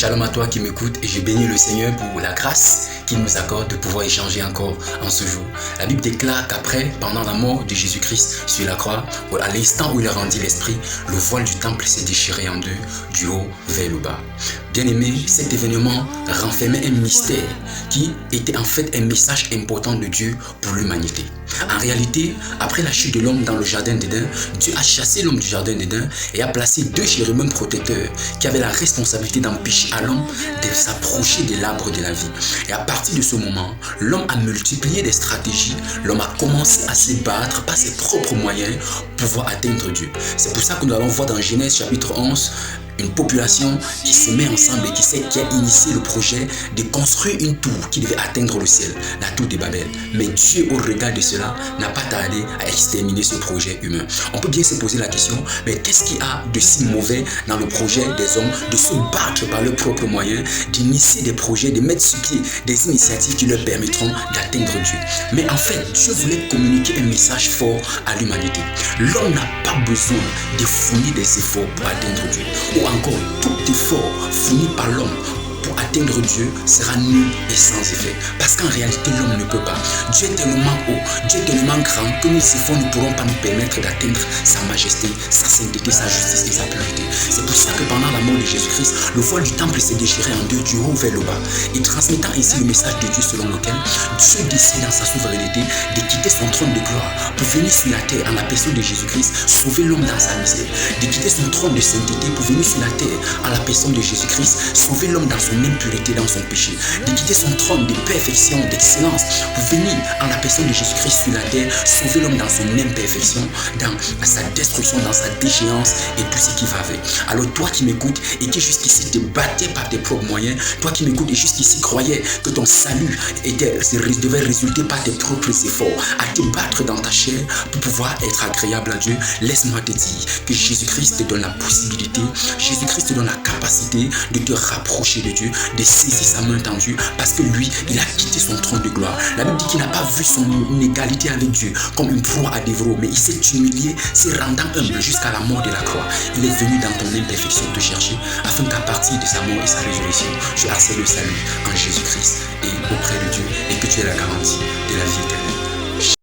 Shalom à toi qui m'écoute et je bénis le Seigneur pour la grâce qu'il nous accorde de pouvoir échanger encore en ce jour. La Bible déclare qu'après, pendant la mort de Jésus-Christ sur la croix, à l'instant où il rendit l'esprit, le voile du temple s'est déchiré en deux, du haut vers le bas. Bien-aimé, cet événement renfermait un mystère qui était en fait un message important de Dieu pour l'humanité. En réalité, après la chute de l'homme dans le jardin d'Éden, Dieu a chassé l'homme du jardin d'Éden et a placé deux chérubins protecteurs qui avaient la responsabilité d'empêcher à l'homme de s'approcher de l'arbre de la vie. Et à partir de ce moment, l'homme a multiplié des stratégies, l'homme a commencé à se battre par ses propres moyens pour pouvoir atteindre Dieu. C'est pour ça que nous allons voir dans Genèse chapitre 11, une population qui se met ensemble et qui a initié le projet de construire une tour qui devait atteindre le ciel, la tour de Babel. Mais Dieu, au regard de cela, n'a pas tardé à exterminer ce projet humain. On peut bien se poser la question, mais qu'est-ce qu'il y a de si mauvais dans le projet des hommes de se battre par leurs propres moyens, d'initier des projets, de mettre sur pied des initiatives qui leur permettront d'atteindre Dieu? Mais en fait, Dieu voulait communiquer un message fort à l'humanité. L'homme n'a pas besoin de fournir des efforts pour atteindre Dieu. Ou encore, tout effort fourni par l'homme pour atteindre Dieu sera nul et sans effet. Parce qu'en réalité, l'homme ne peut pas. Dieu est tellement haut, Dieu est tellement grand que nos efforts ne pourront pas nous permettre d'atteindre sa majesté, sa sainteté, sa justice et sa pureté. C'est pour ça que pendant la mort de Jésus-Christ, le voile du temple s'est déchiré en deux, du haut vers le bas. Et transmettant ainsi le message de Dieu selon lequel Dieu décide dans sa souveraineté de quitter son trône de gloire pour venir sur la terre en la personne de Jésus-Christ, sauver l'homme dans sa misère. De quitter son trône de sainteté pour venir sur la terre en la personne de Jésus-Christ, sauver l'homme dans son impureté, dans son péché. De quitter son trône de perfection, d'excellence pour venir en la personne de Jésus-Christ sur la terre, sauver l'homme dans son imperfection, dans sa destruction, dans sa déchéance et tout ce qui va avec. Alors toi qui m'écoutes et qui jusqu'ici te battais par tes propres moyens, toi qui m'écoutes et jusqu'ici croyais que ton salut devait résulter par tes propres efforts, à te battre dans ta chair pour pouvoir être agréable à Dieu, laisse-moi te dire que Jésus-Christ te donne la possibilité, Jésus-Christ te donne la capacité de te rapprocher de Dieu, de saisir sa main tendue, parce que lui, il a quitté son trône de gloire. La Bible dit qu'il n'a pas vu son égalité avec Dieu comme une proie à dévorer, mais il s'est humilié, s'est rendant humble jusqu'à la mort de la croix. Il est venu dans ton imperfection te chercher, afin qu'à partir de sa mort et sa résurrection, tu accèdes le salut en Jésus-Christ et auprès de Dieu, et que tu aies la garantie de la vie éternelle.